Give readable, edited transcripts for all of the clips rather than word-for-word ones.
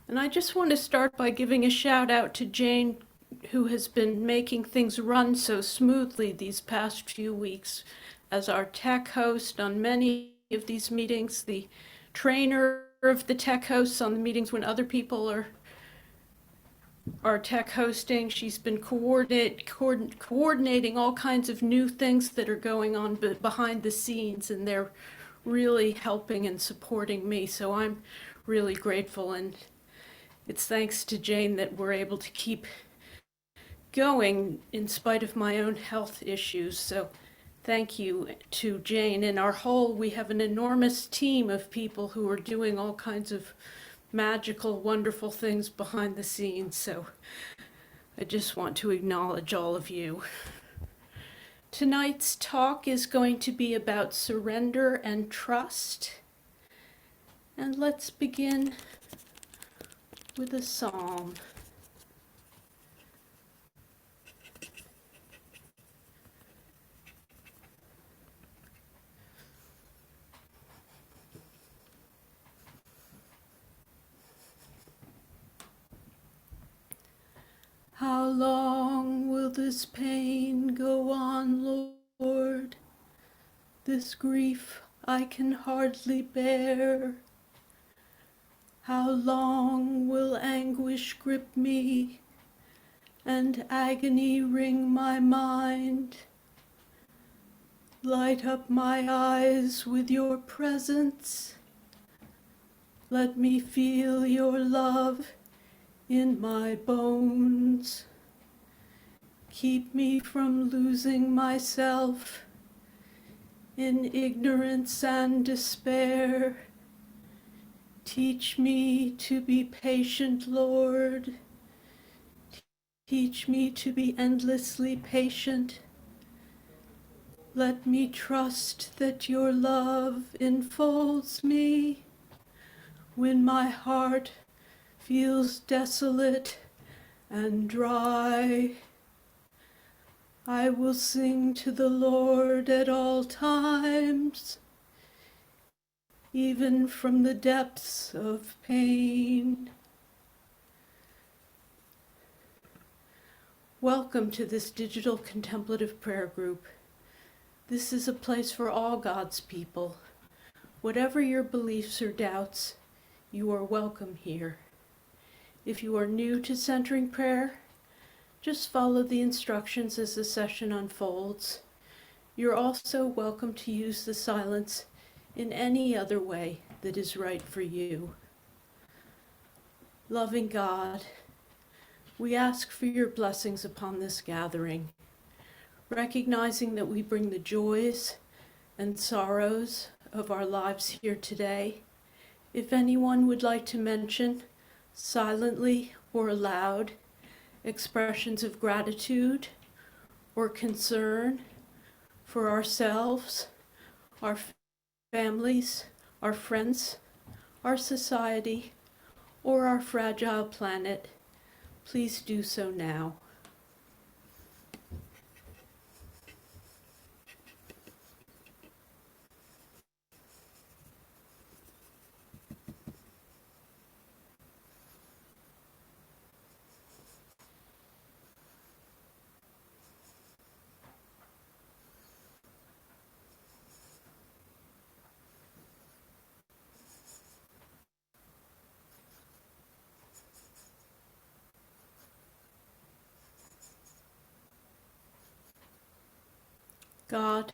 And I just want to start by giving a shout out to Jane, who has been making things run so smoothly these past few weeks as our tech host on many of these meetings, the trainer of the tech hosts on the meetings when other people are tech hosting. She's been coordinating all kinds of new things that are going on behind the scenes, and they're really helping and supporting me. So I'm really grateful, and it's thanks to Jane that we're able to keep going in spite of my own health issues. So thank you to Jane. And we have an enormous team of people who are doing all kinds of magical, wonderful things behind the scenes. So I just want to acknowledge all of you. Tonight's talk is going to be about surrender and trust. And let's begin with a psalm. How long will this pain go on, Lord? This grief I can hardly bear. How long will anguish grip me and agony wring my mind? Light up my eyes with your presence. Let me feel your love in my bones. Keep me from losing myself in ignorance and despair. Teach me to be patient, Lord. Teach me to be endlessly patient. Let me trust that your love enfolds me when my heart feels desolate and dry. I will sing to the Lord at all times, even from the depths of pain. Welcome to this digital contemplative prayer group. This is a place for all God's people. Whatever your beliefs or doubts, you are welcome here. If you are new to centering prayer, just follow the instructions as the session unfolds. You're also welcome to use the silence in any other way that is right for you. Loving God, we ask for your blessings upon this gathering, recognizing that we bring the joys and sorrows of our lives here today. If anyone would like to mention, silently or aloud, expressions of gratitude or concern for ourselves, our families, our friends, our society, or our fragile planet, please do so now. God,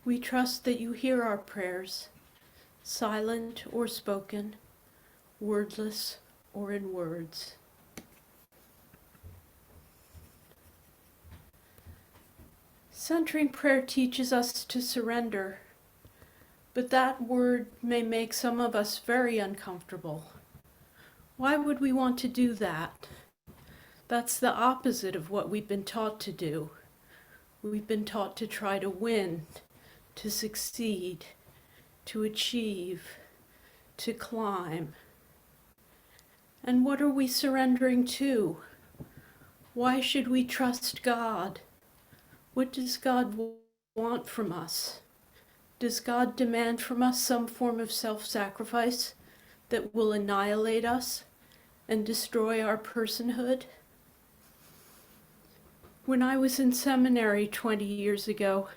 we trust that you hear our prayers, silent or spoken, wordless or in words. Centering prayer teaches us to surrender, but that word may make some of us very uncomfortable. Why would we want to do that? That's the opposite of what we've been taught to do. We've been taught to try to win, to succeed, to achieve, to climb. And what are we surrendering to? Why should we trust God? What does God want from us? Does God demand from us some form of self-sacrifice that will annihilate us and destroy our personhood? When I was in seminary 20 years ago,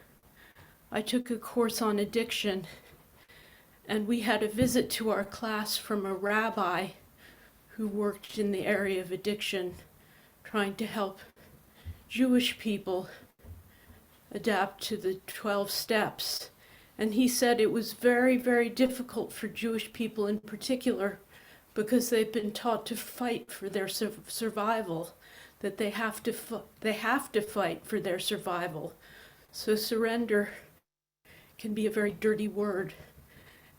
I took a course on addiction, and we had a visit to our class from a rabbi who worked in the area of addiction, trying to help Jewish people adapt to the 12 steps. And he said it was very, very difficult for Jewish people in particular because they've been taught to fight for their survival, that they have to fight for their survival. So surrender can be a very dirty word.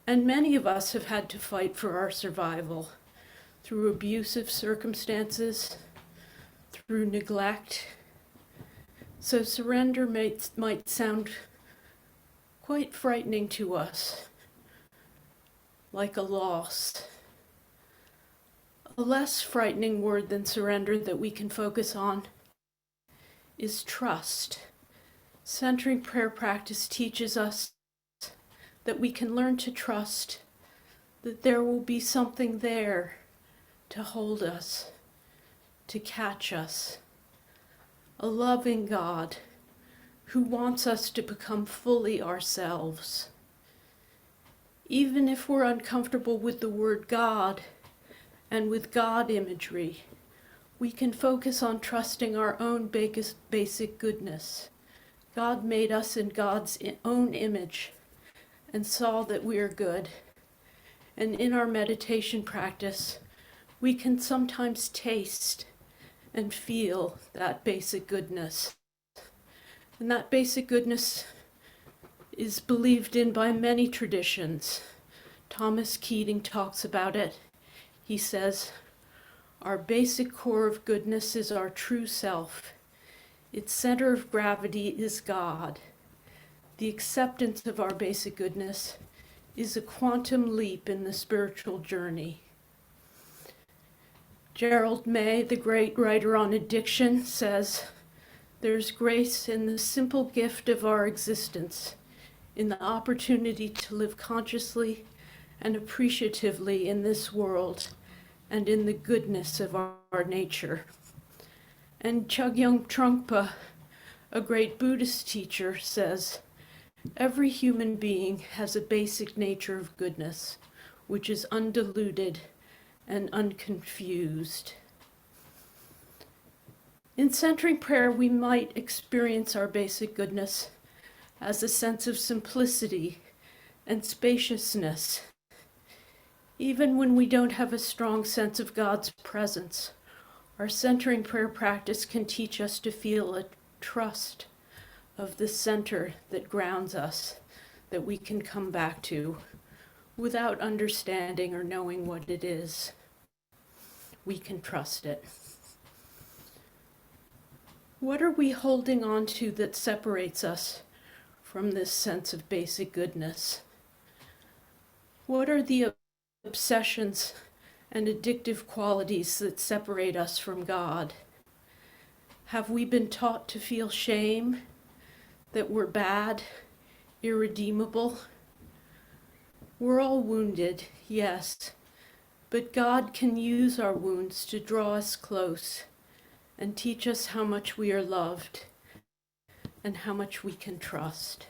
And many of us have had to fight for our survival through abusive circumstances, through neglect. So surrender might sound quite frightening to us, like a loss. A less frightening word than surrender that we can focus on is trust. Centering prayer practice teaches us that we can learn to trust that there will be something there to hold us, to catch us. A loving God who wants us to become fully ourselves. Even if we're uncomfortable with the word God and with God imagery, we can focus on trusting our own basic goodness. God made us in God's own image and saw that we are good. And in our meditation practice, we can sometimes taste and feel that basic goodness. And that basic goodness is believed in by many traditions. Thomas Keating talks about it. He says, "Our basic core of goodness is our true self. Its center of gravity is God. The acceptance of our basic goodness is a quantum leap in the spiritual journey." Gerald May, the great writer on addiction, says, "There's grace in the simple gift of our existence, in the opportunity to live consciously and appreciatively in this world, and in the goodness of our nature." And Chogyam Trungpa, a great Buddhist teacher, says, "Every human being has a basic nature of goodness, which is undiluted and unconfused." In centering prayer, we might experience our basic goodness as a sense of simplicity and spaciousness. Even when we don't have a strong sense of God's presence, our centering prayer practice can teach us to feel a trust of the center that grounds us, that we can come back to without understanding or knowing what it is. We can trust it. What are we holding on to that separates us from this sense of basic goodness? What are the obsessions and addictive qualities that separate us from God? Have we been taught to feel shame, that we're bad, irredeemable? We're all wounded, yes, but God can use our wounds to draw us close and teach us how much we are loved and how much we can trust.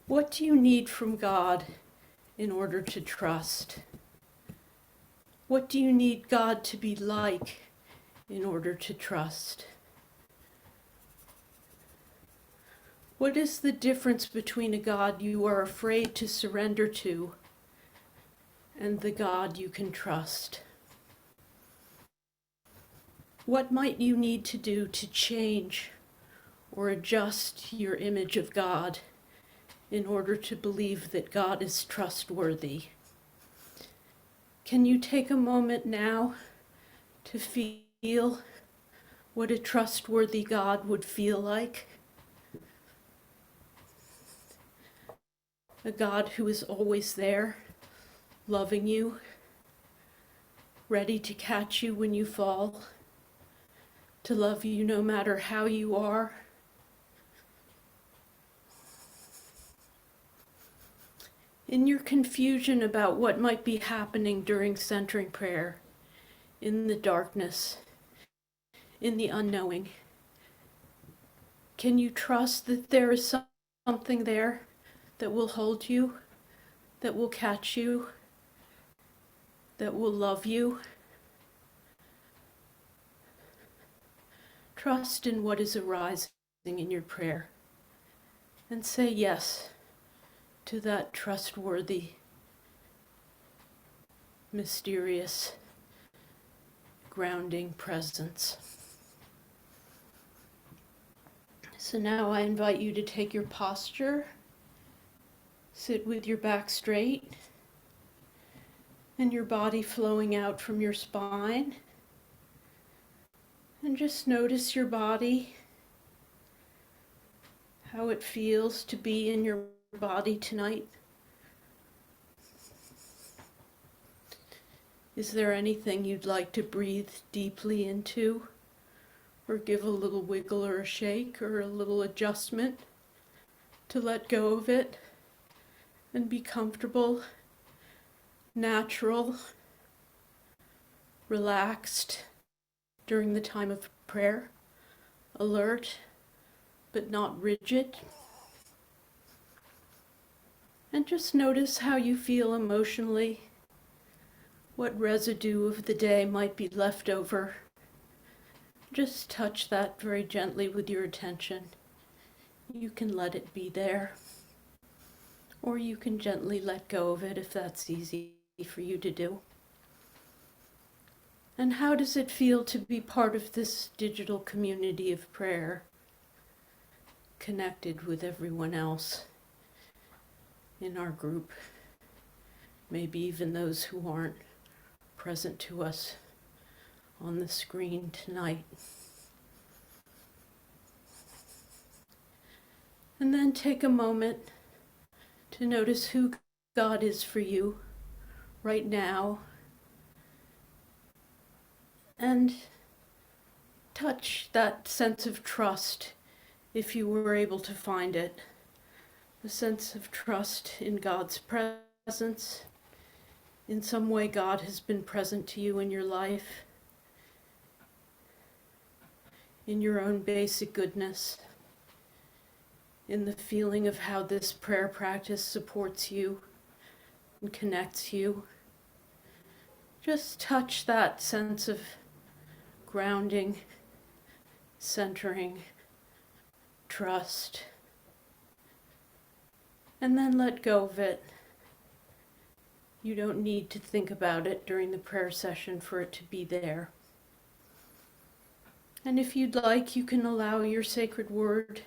What do you need from God in order to trust? What do you need God to be like in order to trust? What is the difference between a God you are afraid to surrender to and the God you can trust? What might you need to do to change or adjust your image of God in order to believe that God is trustworthy? Can you take a moment now to feel what a trustworthy God would feel like? A God who is always there, loving you, ready to catch you when you fall, to love you no matter how you are. In your confusion about what might be happening during centering prayer, in the darkness, in the unknowing, can you trust that there is something there that will hold you, that will catch you, that will love you? Trust in what is arising in your prayer and say yes to that trustworthy, mysterious, grounding presence. So now I invite you to take your posture, sit with your back straight and your body flowing out from your spine. And just notice your body, how it feels to be in your body tonight. Is there anything you'd like to breathe deeply into, or give a little wiggle or a shake or a little adjustment to let go of it and be comfortable, natural, relaxed during the time of prayer, alert but not rigid? And just notice how you feel emotionally, what residue of the day might be left over. Just touch that very gently with your attention. You can let it be there, or you can gently let go of it if that's easy for you to do. And how does it feel to be part of this digital community of prayer, connected with everyone else in our group, maybe even those who aren't present to us on the screen tonight? And then take a moment to notice who God is for you right now, and touch that sense of trust if you were able to find it. A sense of trust in God's presence. In some way God has been present to you in your life, in your own basic goodness, in the feeling of how this prayer practice supports you and connects you. Just touch that sense of grounding, centering, trust, and then let go of it. You don't need to think about it during the prayer session for it to be there. And if you'd like, you can allow your sacred word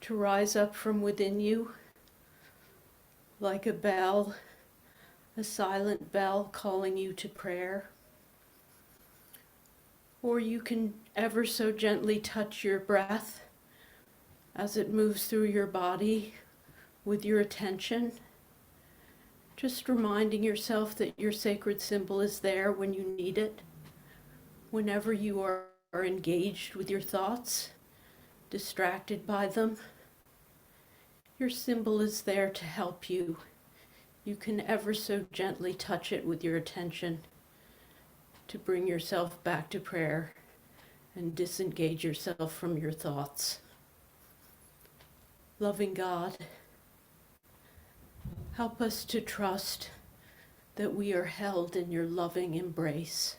to rise up from within you like a bell, a silent bell calling you to prayer. Or you can ever so gently touch your breath as it moves through your body with your attention, just reminding yourself that your sacred symbol is there when you need it, whenever you are engaged with your thoughts, distracted by them. Your symbol is there to help you. You can ever so gently touch it with your attention to bring yourself back to prayer and disengage yourself from your thoughts. Loving God, help us to trust that we are held in your loving embrace.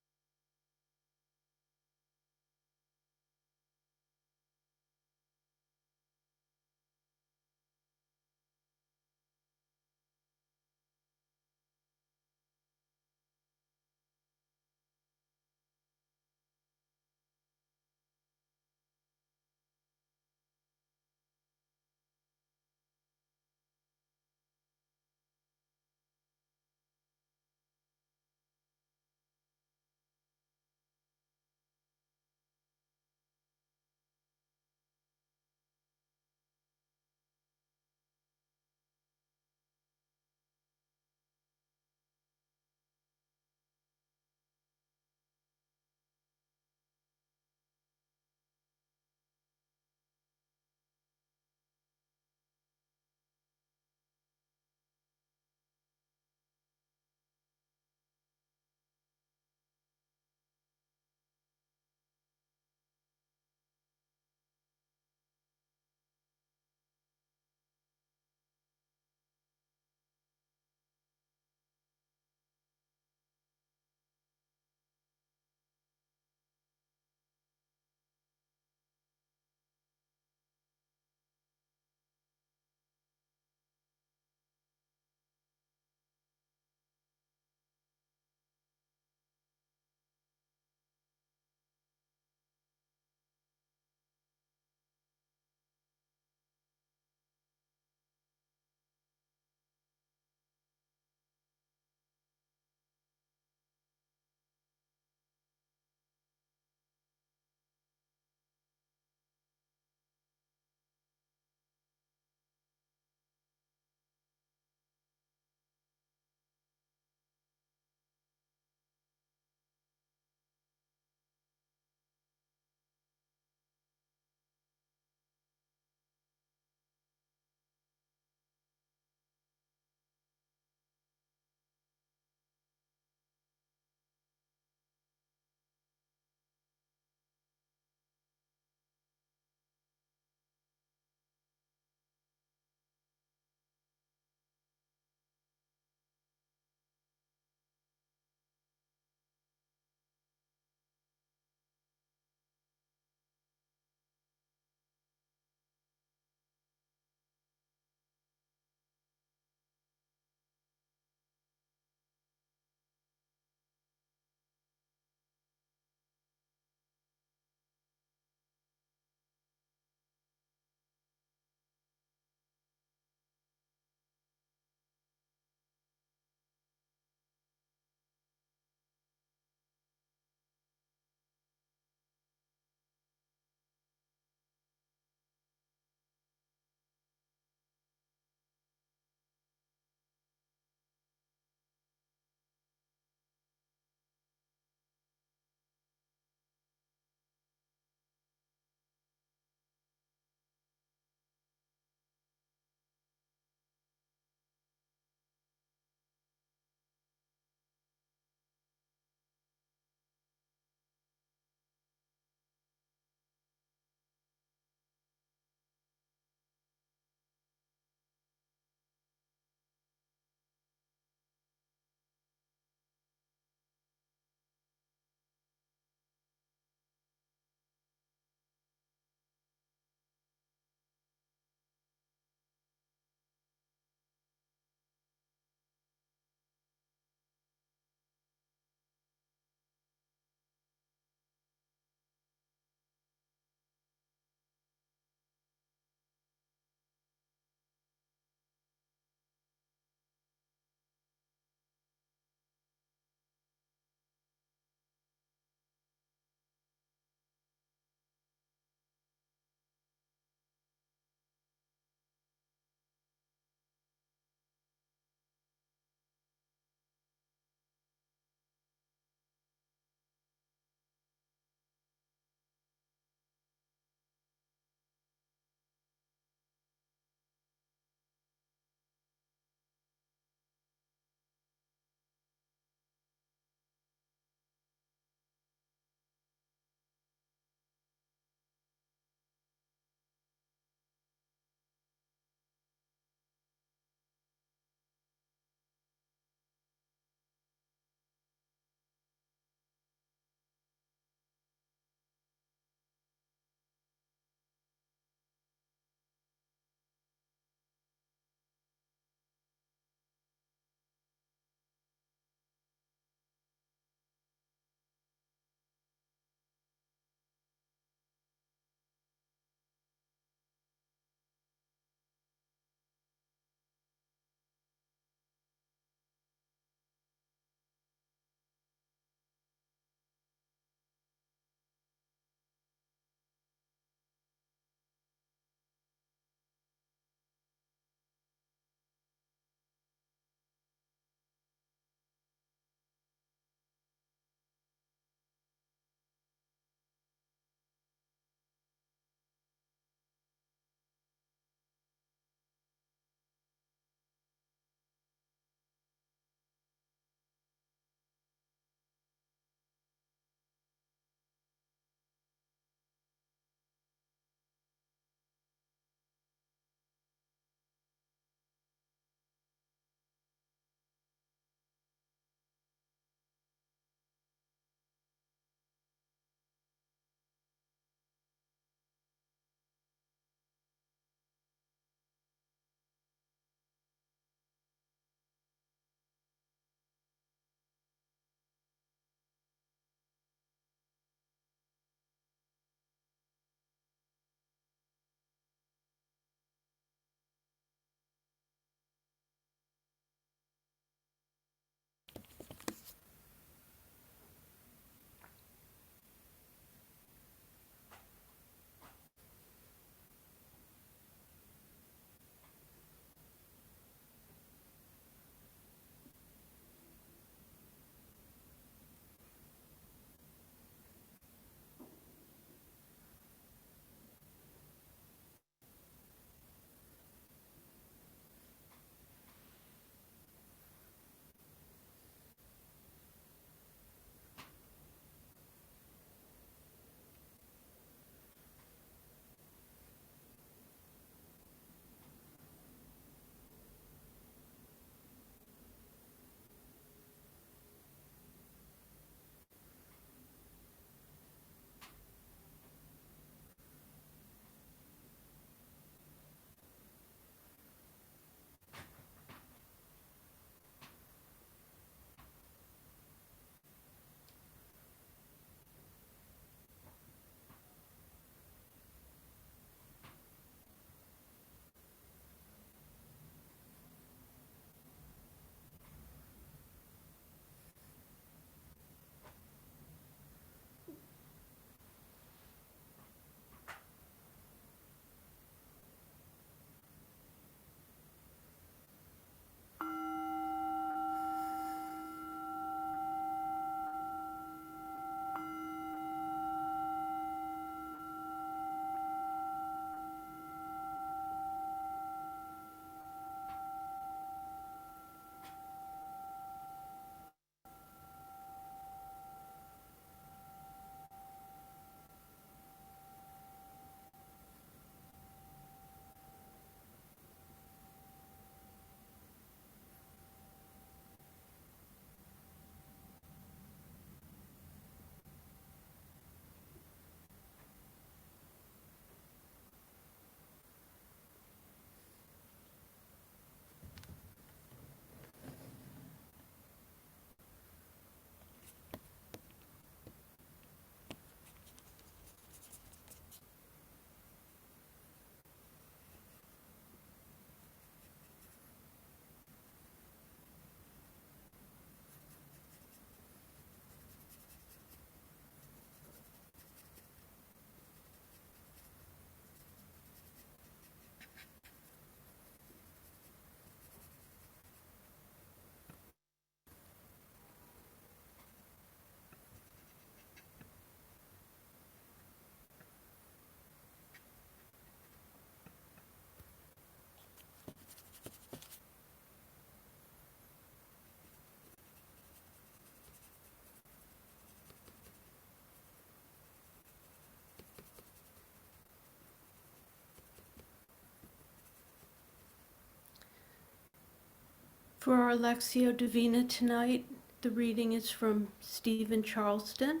For our Lectio Divina tonight, the reading is from Stephen Charleston.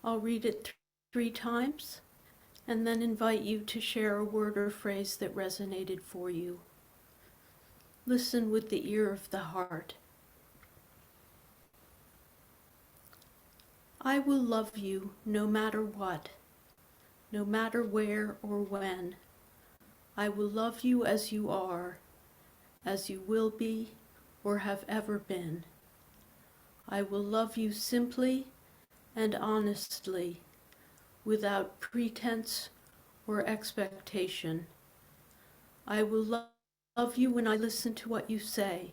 I'll read it 3 times and then invite you to share a word or phrase that resonated for you. Listen with the ear of the heart. I will love you no matter what, no matter where or when. I will love you as you are, as you will be or have ever been. I will love you simply and honestly, without pretense or expectation. I will love you when I listen to what you say,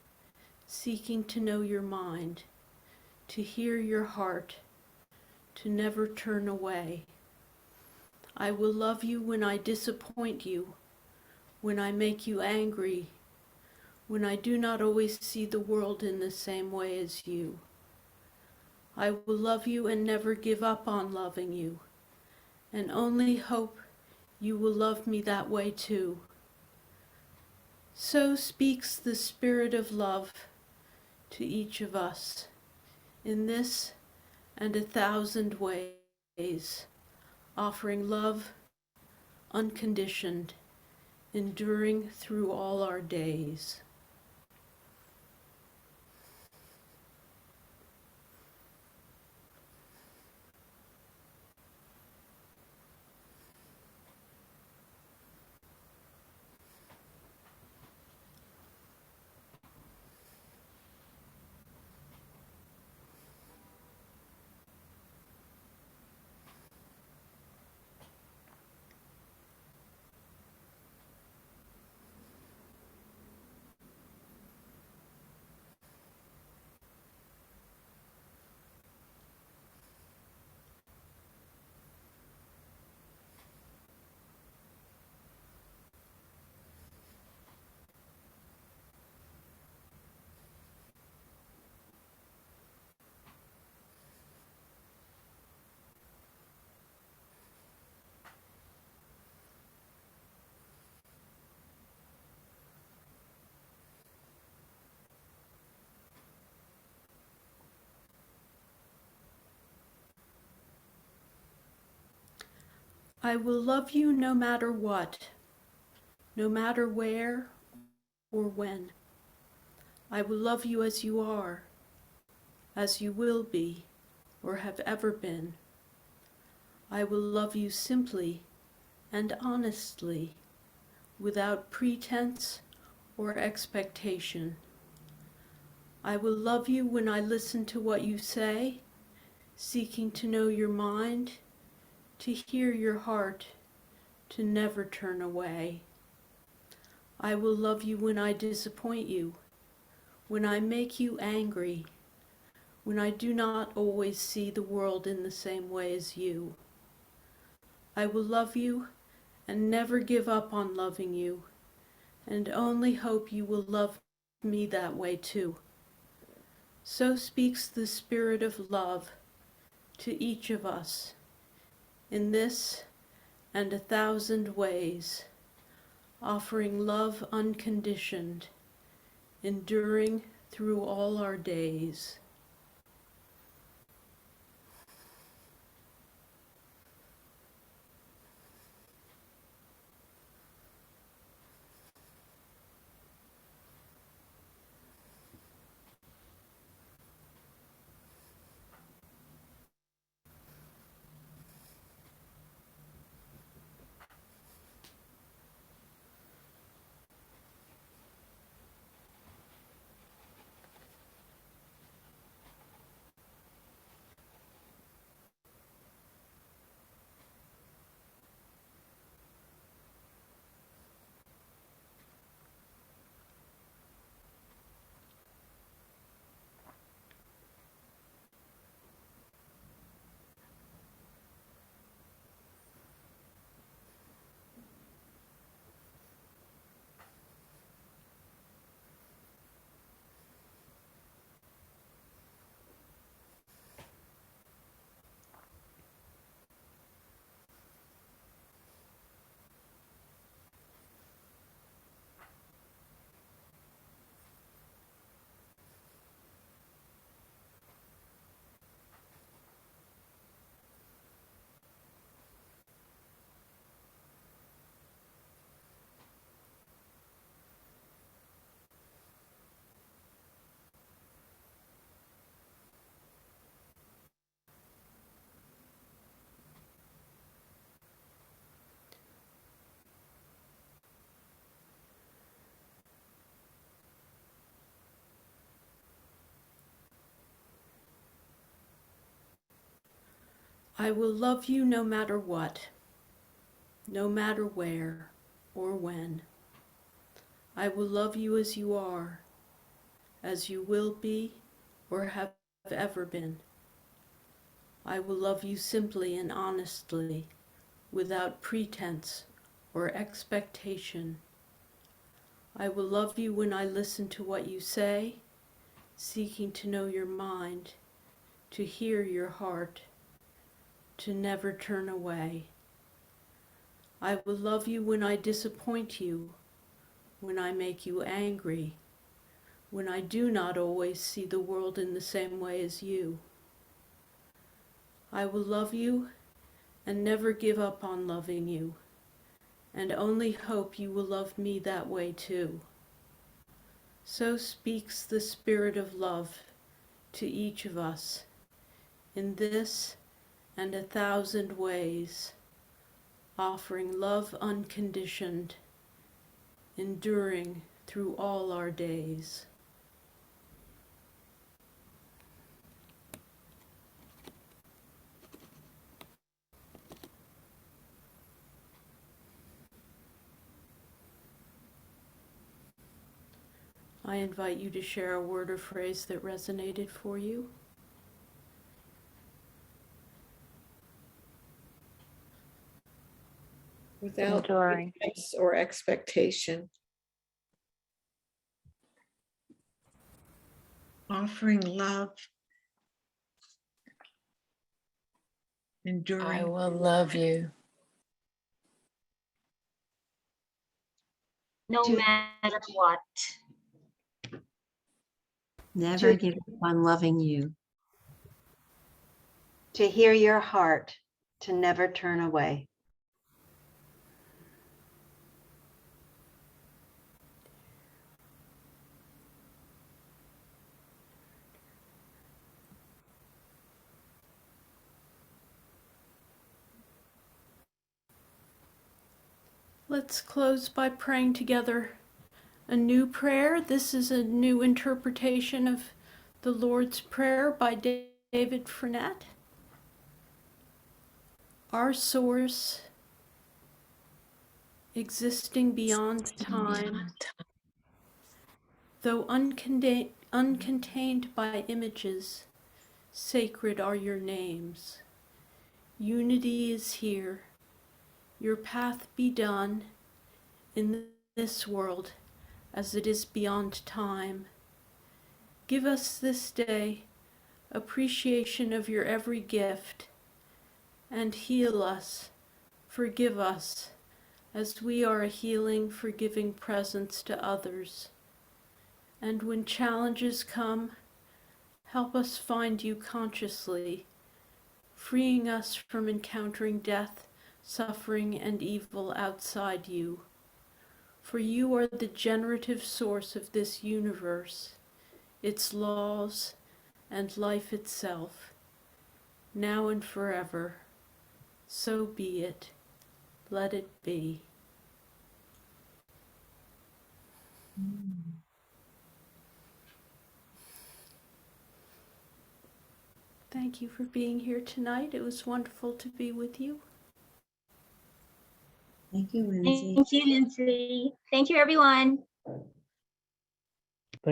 seeking to know your mind, to hear your heart, to never turn away. I will love you when I disappoint you, when I make you angry, when I do not always see the world in the same way as you. I will love you and never give up on loving you, and only hope you will love me that way too. So speaks the Spirit of love to each of us in this and 1,000 ways, offering love unconditioned, enduring through all our days. I will love you no matter what, no matter where or when. I will love you as you are, as you will be or have ever been. I will love you simply and honestly, without pretense or expectation. I will love you when I listen to what you say, seeking to know your mind, to hear your heart, to never turn away. I will love you when I disappoint you, when I make you angry, when I do not always see the world in the same way as you. I will love you and never give up on loving you, and only hope you will love me that way too. So speaks the Spirit of love to each of us in this and 1,000 ways, offering love unconditioned, enduring through all our days. I will love you no matter what, no matter where or when. I will love you as you are, as you will be or have ever been. I will love you simply and honestly, without pretense or expectation. I will love you when I listen to what you say, seeking to know your mind, to hear your heart, to never turn away. I will love you when I disappoint you, when I make you angry, when I do not always see the world in the same way as you. I will love you and never give up on loving you, and only hope you will love me that way too. So speaks the Spirit of love to each of us in this and 1,000 ways, offering love unconditioned, enduring through all our days. I invite you to share a word or phrase that resonated for you. Without Enduring. pretense or expectation. Offering love. Enduring. I will love you. No matter what. Never give up on loving you. To hear your heart, to never turn away. Let's close by praying together a new prayer. This is a new interpretation of the Lord's Prayer by David Frenette. Our source, existing beyond time, though uncontained by images, sacred are your names. Unity is here. Your path be done in this world as it is beyond time. Give us this day appreciation of your every gift, and heal us, forgive us, as we are a healing, forgiving presence to others. And when challenges come, help us find you consciously, freeing us from encountering death, suffering, and evil outside you. For you are the generative source of this universe, its laws, and life itself, now and forever. So be it. Let it be. Thank you for being here tonight. It was wonderful to be with you. Thank you, Lindsay. Thank you, Lindsay. Thank you, everyone.